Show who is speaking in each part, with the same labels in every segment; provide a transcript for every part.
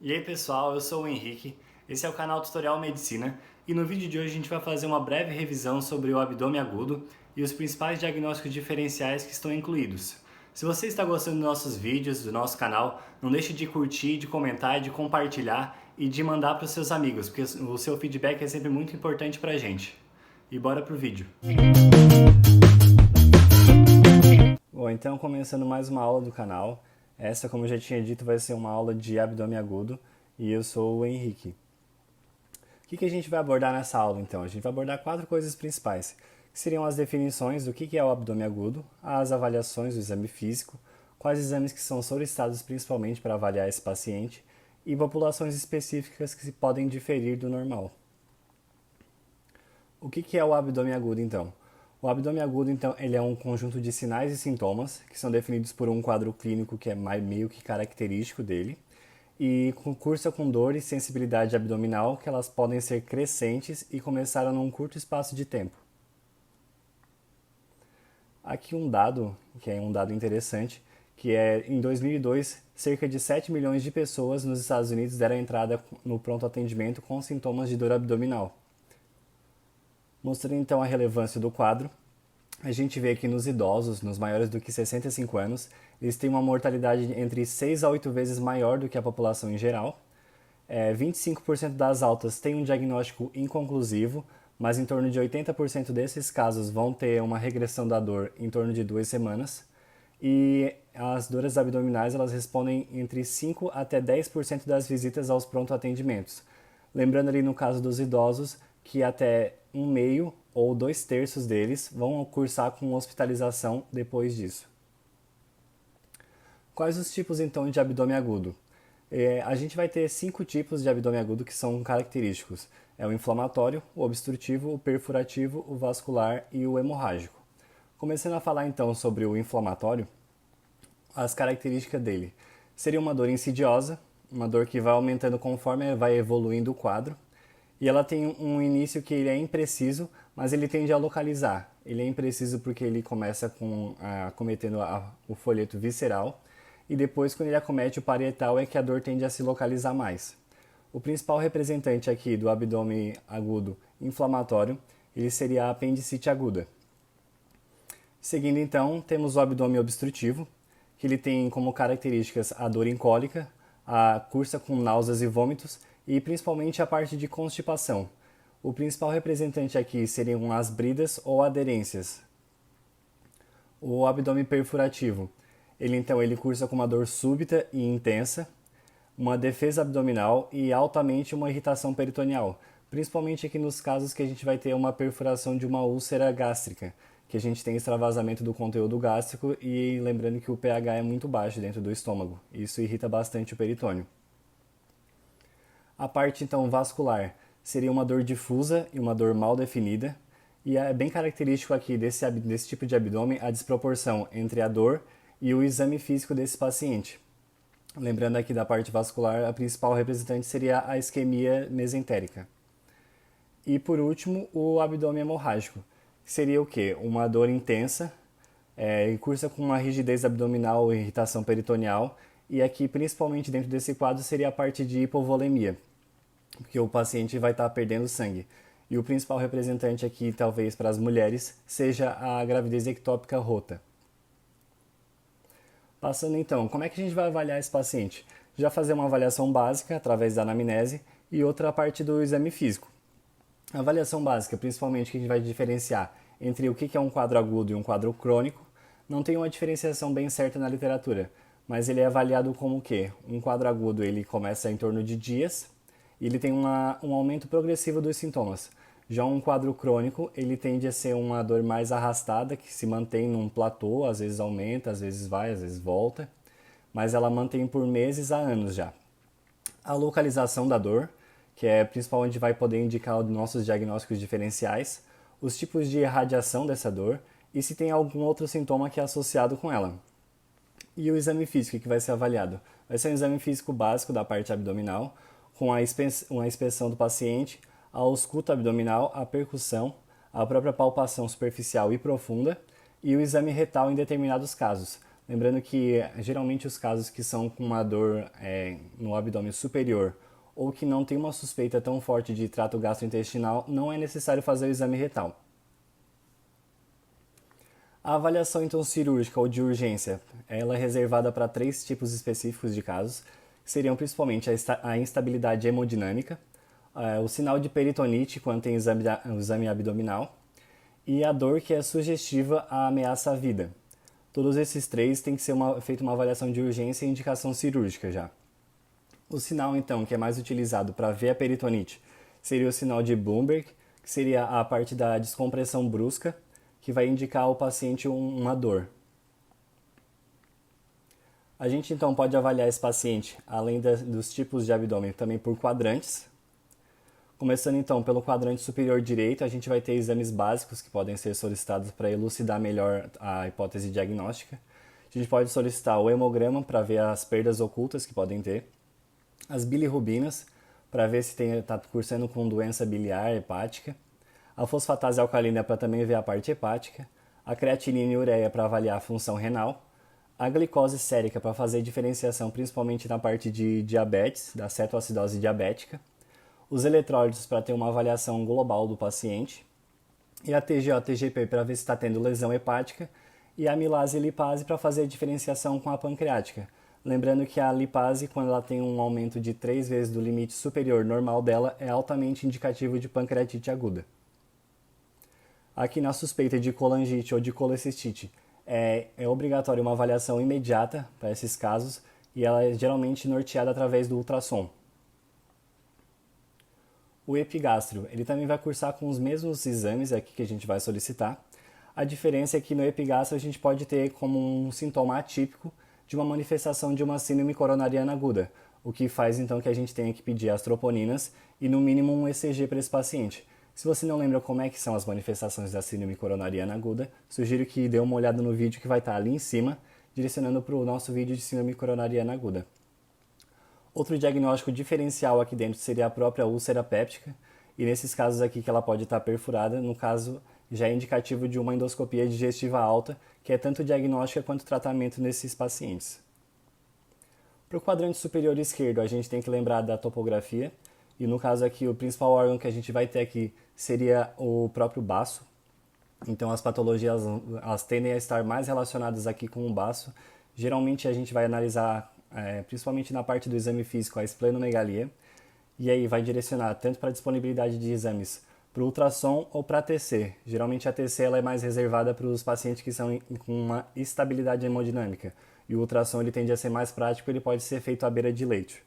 Speaker 1: E aí pessoal, eu sou o Henrique, esse é o canal Tutorial Medicina e no vídeo de hoje a gente vai fazer uma breve revisão sobre o abdômen agudo e os principais diagnósticos diferenciais que estão incluídos. Se você está gostando dos nossos vídeos, do nosso canal, não deixe de curtir, de comentar, de compartilhar e de mandar para os seus amigos, porque o seu feedback é sempre muito importante para a gente. E bora pro vídeo! Bom, então começando mais uma aula do canal. Essa, como eu já tinha dito, vai ser uma aula de abdômen agudo e eu sou o Henrique. O que a gente vai abordar nessa aula então? A gente vai abordar 4 coisas principais, que seriam as definições do que é o abdômen agudo, as avaliações do exame físico, quais exames que são solicitados principalmente para avaliar esse paciente e populações específicas que podem diferir do normal. O que é o abdômen agudo então? O abdômen agudo, então, ele é um conjunto de sinais e sintomas que são definidos por um quadro clínico que é meio que característico dele e cursa com dor e sensibilidade abdominal que elas podem ser crescentes e começaram num curto espaço de tempo. Aqui um dado, que é um dado interessante, que é em 2002, cerca de 7 milhões de pessoas nos Estados Unidos deram entrada no pronto atendimento com sintomas de dor abdominal. Mostrando então a relevância do quadro, a gente vê que nos idosos, nos maiores do que 65 anos, eles têm uma mortalidade entre 6 a 8 vezes maior do que a população em geral. 25% das altas têm um diagnóstico inconclusivo, mas em torno de 80% desses casos vão ter uma regressão da dor em torno de 2 semanas. E as dores abdominais elas respondem entre 5 até 10% das visitas aos pronto-atendimentos. Lembrando ali no caso dos idosos que até 1/2 ou 2/3 deles vão cursar com hospitalização depois disso. Quais os tipos então de abdômen agudo? A gente vai ter 5 tipos de abdômen agudo que são característicos. É o inflamatório, o obstrutivo, o perfurativo, o vascular e o hemorrágico. Começando a falar então sobre o inflamatório, as características dele. Seria uma dor insidiosa, uma dor que vai aumentando conforme vai evoluindo o quadro, e ela tem um início que ele é impreciso, mas ele tende a localizar. Ele é impreciso porque ele começa acometendo o folheto visceral, e depois quando ele acomete o parietal é que a dor tende a se localizar mais. O principal representante aqui do abdômen agudo inflamatório, ele seria a apendicite aguda. Seguindo então, temos o abdômen obstrutivo, que ele tem como características a dor incólica, a cursa com náuseas e vômitos, e principalmente a parte de constipação. O principal representante aqui seriam as bridas ou aderências. O abdômen perfurativo, ele cursa com uma dor súbita e intensa, uma defesa abdominal e altamente uma irritação peritoneal, principalmente aqui nos casos que a gente vai ter uma perfuração de uma úlcera gástrica, que a gente tem extravasamento do conteúdo gástrico e lembrando que o pH é muito baixo dentro do estômago. Isso irrita bastante o peritônio. A parte então vascular seria uma dor difusa e uma dor mal definida, e é bem característico aqui desse tipo de abdômen a desproporção entre a dor e o exame físico desse paciente. Lembrando aqui da parte vascular, a principal representante seria a isquemia mesentérica. E por último, o abdômen hemorrágico, que seria o quê? Uma dor intensa, cursa com uma rigidez abdominal e irritação peritoneal, e aqui principalmente dentro desse quadro seria a parte de hipovolemia, porque o paciente vai estar perdendo sangue. E o principal representante aqui, talvez para as mulheres, seja a gravidez ectópica rota. Passando então, como é que a gente vai avaliar esse paciente? Já fazer uma avaliação básica através da anamnese e outra parte do exame físico. A avaliação básica, principalmente, que a gente vai diferenciar entre o que é um quadro agudo e um quadro crônico, não tem uma diferenciação bem certa na literatura, mas ele é avaliado como o quê? Um quadro agudo ele começa em torno de dias e ele tem um aumento progressivo dos sintomas. Já um quadro crônico, ele tende a ser uma dor mais arrastada, que se mantém num platô, às vezes aumenta, às vezes vai, às vezes volta, mas ela mantém por meses a anos já. A localização da dor, que é principalmente vai poder indicar os nossos diagnósticos diferenciais, os tipos de irradiação dessa dor e se tem algum outro sintoma que é associado com ela. E o exame físico que vai ser avaliado? Vai ser um exame físico básico da parte abdominal, com a inspeção do paciente, a ausculta abdominal, a percussão, a própria palpação superficial e profunda e o exame retal em determinados casos, Lembrando que geralmente os casos que são com uma dor no abdômen superior ou que não tem uma suspeita tão forte de trato gastrointestinal, não é necessário fazer o exame retal. A avaliação então cirúrgica ou de urgência, ela é reservada para 3 tipos específicos de casos, que seriam principalmente a instabilidade hemodinâmica, o sinal de peritonite quando tem o exame abdominal e a dor que é sugestiva à ameaça à vida. Todos esses 3 têm que ser feita uma avaliação de urgência e indicação cirúrgica já. O sinal então que é mais utilizado para ver a peritonite seria o sinal de Bloomberg, que seria a parte da descompressão brusca, que vai indicar ao paciente uma dor. A gente então pode avaliar esse paciente, além dos tipos de abdômen, também por quadrantes. Começando então pelo quadrante superior direito, a gente vai ter exames básicos que podem ser solicitados para elucidar melhor a hipótese diagnóstica. A gente pode solicitar o hemograma para ver as perdas ocultas que podem ter, as bilirrubinas para ver se está cursando com doença biliar hepática, a fosfatase alcalina para também ver a parte hepática, a creatinina e ureia para avaliar a função renal, a glicose sérica para fazer diferenciação principalmente na parte de diabetes, da cetoacidose diabética, os eletrólitos para ter uma avaliação global do paciente, e a TGO, TGP para ver se está tendo lesão hepática, e a amilase e lipase para fazer a diferenciação com a pancreática. Lembrando que a lipase, quando ela tem um aumento de 3 vezes do limite superior normal dela, é altamente indicativo de pancreatite aguda. Aqui na suspeita de colangite ou de colecistite, é obrigatório uma avaliação imediata para esses casos e ela é geralmente norteada através do ultrassom. O epigastro, ele também vai cursar com os mesmos exames aqui que a gente vai solicitar. A diferença é que no epigastro a gente pode ter como um sintoma atípico de uma manifestação de uma síndrome coronariana aguda, o que faz então que a gente tenha que pedir as troponinas e no mínimo um ECG para esse paciente. Se você não lembra como é que são as manifestações da síndrome coronariana aguda, sugiro que dê uma olhada no vídeo que vai estar ali em cima, direcionando para o nosso vídeo de síndrome coronariana aguda. Outro diagnóstico diferencial aqui dentro seria a própria úlcera péptica, e nesses casos aqui que ela pode estar perfurada, no caso já é indicativo de uma endoscopia digestiva alta, que é tanto diagnóstica quanto tratamento nesses pacientes. Para o quadrante superior esquerdo, a gente tem que lembrar da topografia, e no caso aqui, o principal órgão que a gente vai ter aqui seria o próprio baço. Então as patologias elas tendem a estar mais relacionadas aqui com o baço. Geralmente a gente vai analisar, principalmente na parte do exame físico, a esplenomegalia. E aí vai direcionar tanto para a disponibilidade de exames para o ultrassom ou para a TC. Geralmente a TC ela é mais reservada para os pacientes que são com uma estabilidade hemodinâmica. E o ultrassom ele tende a ser mais prático, ele pode ser feito à beira de leite.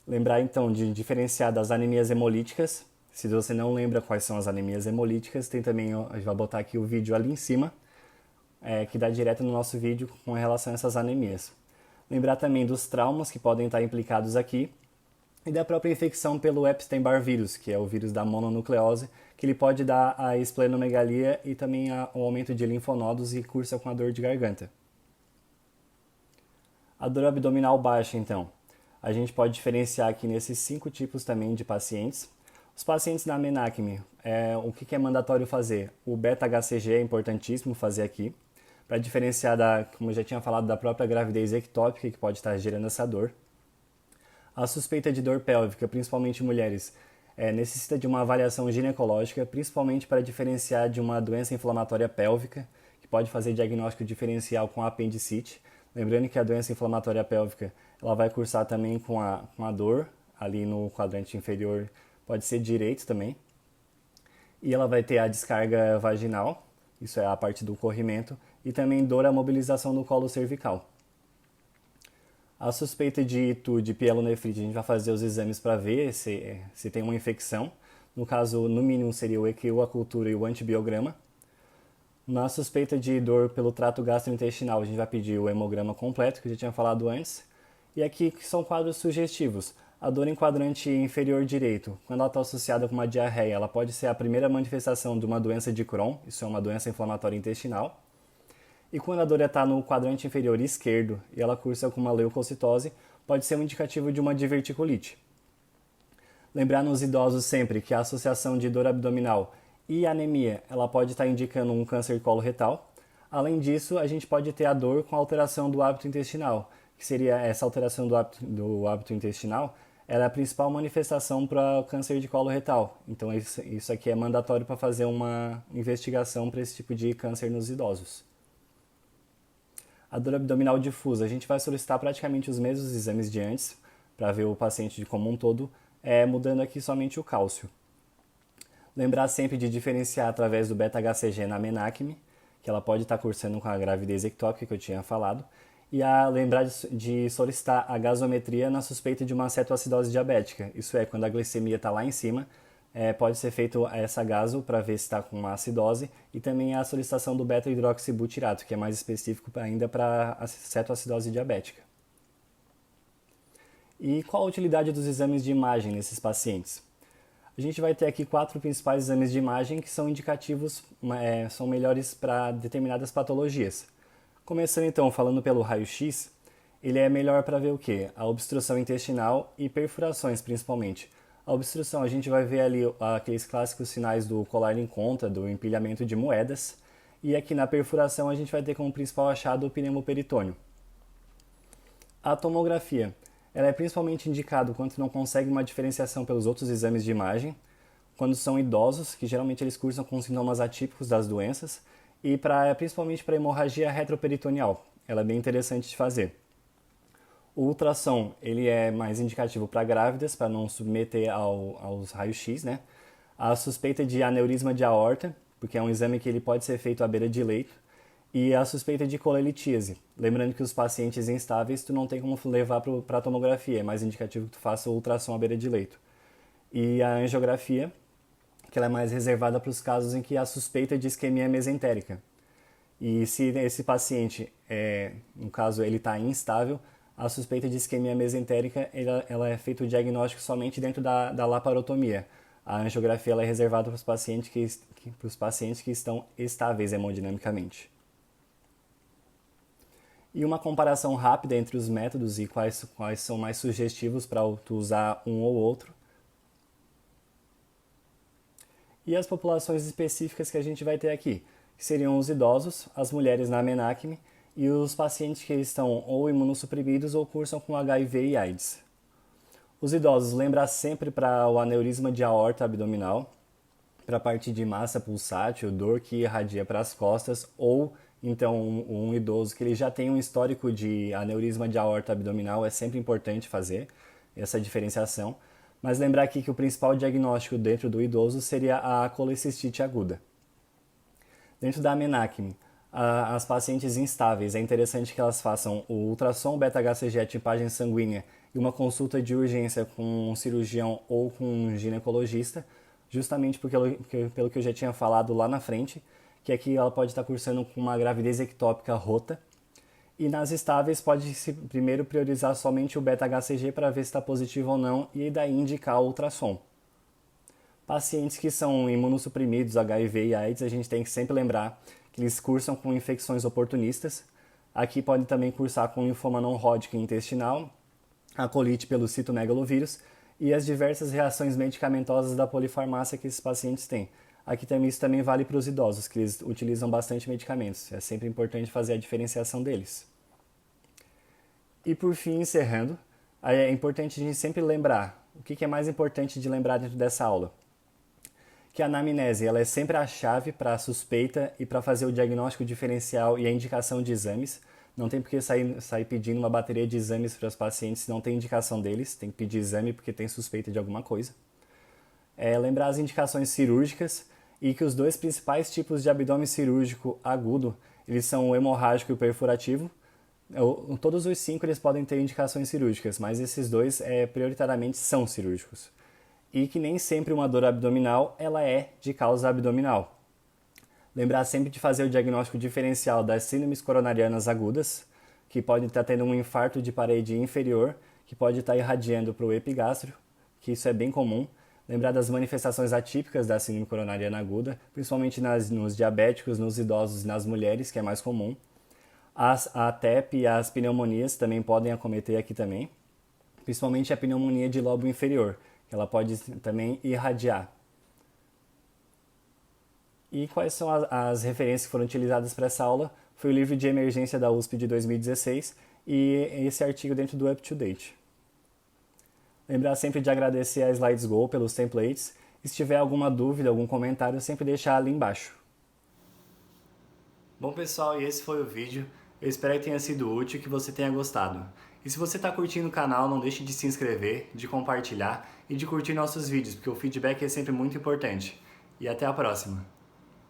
Speaker 1: Lembrar então de diferenciar das anemias hemolíticas. Se você não lembra quais são as anemias hemolíticas, tem também, a gente vai botar aqui o vídeo ali em cima, que dá direto no nosso vídeo com relação a essas anemias. Lembrar também dos traumas que podem estar implicados aqui e da própria infecção pelo Epstein-Barr vírus, que é o vírus da mononucleose, que ele pode dar a esplenomegalia e também o aumento de linfonodos e cursa com a dor de garganta. A dor abdominal baixa, então. A gente pode diferenciar aqui nesses 5 tipos também de pacientes. Os pacientes na menacme, o que é mandatório fazer? O beta-HCG é importantíssimo fazer aqui, para diferenciar, como eu já tinha falado, da própria gravidez ectópica, que pode estar gerando essa dor. A suspeita de dor pélvica, principalmente em mulheres, necessita de uma avaliação ginecológica, principalmente para diferenciar de uma doença inflamatória pélvica, que pode fazer diagnóstico diferencial com apendicite. Lembrando que a doença inflamatória pélvica ela vai cursar também com a dor, ali no quadrante inferior, pode ser direito também. E ela vai ter a descarga vaginal, isso é a parte do corrimento, e também dor à mobilização do colo cervical. A suspeita de itu, de pielonefrite, a gente vai fazer os exames para ver se tem uma infecção. No caso, no mínimo seria o EQU, a cultura e o antibiograma. Na suspeita de dor pelo trato gastrointestinal, a gente vai pedir o hemograma completo, que eu já tinha falado antes. E aqui são quadros sugestivos. A dor em quadrante inferior direito, quando ela está associada com uma diarreia, ela pode ser a primeira manifestação de uma doença de Crohn, isso é uma doença inflamatória intestinal. E quando a dor está no quadrante inferior esquerdo e ela cursa com uma leucocitose, pode ser um indicativo de uma diverticulite. Lembrar nos idosos sempre que a associação de dor abdominal e anemia ela pode estar indicando um câncer coloretal. Além disso, a gente pode ter a dor com alteração do hábito intestinal, que seria essa alteração do hábito intestinal, ela é a principal manifestação para o câncer de colo retal. Então isso aqui é mandatório para fazer uma investigação para esse tipo de câncer nos idosos. A dor abdominal difusa, a gente vai solicitar praticamente os mesmos exames de antes, para ver o paciente de como um todo, mudando aqui somente o cálcio. Lembrar sempre de diferenciar através do beta-HCG na menacme, que ela pode estar cursando com a gravidez ectópica que eu tinha falado, e lembrar de solicitar a gasometria na suspeita de uma cetoacidose diabética. Isso é, quando a glicemia está lá em cima, pode ser feito essa gaso para ver se está com uma acidose, e também a solicitação do beta-hidroxibutirato, que é mais específico ainda para a cetoacidose diabética. E qual a utilidade dos exames de imagem nesses pacientes? A gente vai ter aqui 4 principais exames de imagem que são indicativos, são melhores para determinadas patologias. Começando então falando pelo raio-x, ele é melhor para ver o quê? A obstrução intestinal e perfurações principalmente. A obstrução a gente vai ver ali aqueles clássicos sinais do colar em conta, do empilhamento de moedas, e aqui na perfuração a gente vai ter como principal achado o pneumoperitônio. A tomografia. Ela é principalmente indicada quando não consegue uma diferenciação pelos outros exames de imagem, quando são idosos, que geralmente eles cursam com sintomas atípicos das doenças, e principalmente para hemorragia retroperitoneal. Ela é bem interessante de fazer. O ultrassom ele é mais indicativo para grávidas, para não submeter aos raios-x, né? A suspeita de aneurisma de aorta, porque é um exame que ele pode ser feito à beira de leito, e a suspeita de colelitíase. Lembrando que os pacientes instáveis tu não tem como levar para a tomografia, é mais indicativo que tu faça o ultrassom à beira de leito. E a angiografia, que ela é mais reservada para os casos em que há suspeita de isquemia mesentérica. E se esse paciente, no caso, ele está instável, a suspeita de isquemia mesentérica ela é feito o diagnóstico somente dentro da laparotomia. A angiografia ela é reservada para os pacientes que estão estáveis hemodinamicamente. E uma comparação rápida entre os métodos e quais são mais sugestivos para tu usar um ou outro. E as populações específicas que a gente vai ter aqui, que seriam os idosos, as mulheres na menacme e os pacientes que estão ou imunossuprimidos ou cursam com HIV e AIDS. Os idosos, lembrar sempre para o aneurisma de aorta abdominal, para a parte de massa pulsátil, dor que irradia para as costas, ou então um idoso que ele já tem um histórico de aneurisma de aorta abdominal, é sempre importante fazer essa diferenciação. Mas lembrar aqui que o principal diagnóstico dentro do idoso seria a colecistite aguda. Dentro da menacme, as pacientes instáveis, é interessante que elas façam o ultrassom beta-HCG, a tipagem sanguínea e uma consulta de urgência com um cirurgião ou com um ginecologista, justamente pelo que eu já tinha falado lá na frente, que aqui ela pode estar cursando com uma gravidez ectópica rota. E nas estáveis pode-se primeiro priorizar somente o beta-HCG para ver se está positivo ou não e daí indicar o ultrassom. Pacientes que são imunossuprimidos, HIV e AIDS, a gente tem que sempre lembrar que eles cursam com infecções oportunistas. Aqui pode também cursar com linfoma não Hodgkin intestinal, a colite pelo citomegalovírus e as diversas reações medicamentosas da polifarmácia que esses pacientes têm. Aqui também isso também vale para os idosos, que eles utilizam bastante medicamentos. É sempre importante fazer a diferenciação deles. E por fim, encerrando, é importante a gente sempre lembrar, o que é mais importante de lembrar dentro dessa aula? Que a anamnese ela é sempre a chave para a suspeita e para fazer o diagnóstico diferencial e a indicação de exames. Não tem por que sair pedindo uma bateria de exames para os pacientes se não tem indicação deles, tem que pedir exame porque tem suspeita de alguma coisa. Lembrar as indicações cirúrgicas e que os dois principais tipos de abdômen cirúrgico agudo, eles são o hemorrágico e o perfurativo. Todos os 5 eles podem ter indicações cirúrgicas, mas esses dois prioritariamente são cirúrgicos. E que nem sempre uma dor abdominal ela é de causa abdominal. Lembrar sempre de fazer o diagnóstico diferencial das síndromes coronarianas agudas, que pode estar tendo um infarto de parede inferior, que pode estar irradiando para o epigástrio, que isso é bem comum. Lembrar das manifestações atípicas da síndrome coronariana aguda, principalmente nos diabéticos, nos idosos e nas mulheres, que é mais comum. A TEP e as pneumonias também podem acometer aqui também, principalmente a pneumonia de lobo inferior, que ela pode também irradiar. E quais são as referências que foram utilizadas para essa aula? foi o livro de emergência da USP de 2016 e esse artigo dentro do Up to Date. Lembrar sempre de agradecer a SlidesGo pelos templates e se tiver alguma dúvida, algum comentário, sempre deixar ali embaixo. Bom pessoal, e esse foi o vídeo. Eu espero que tenha sido útil e que você tenha gostado. E se você está curtindo o canal, não deixe de se inscrever, de compartilhar e de curtir nossos vídeos, porque o feedback é sempre muito importante. E até a próxima!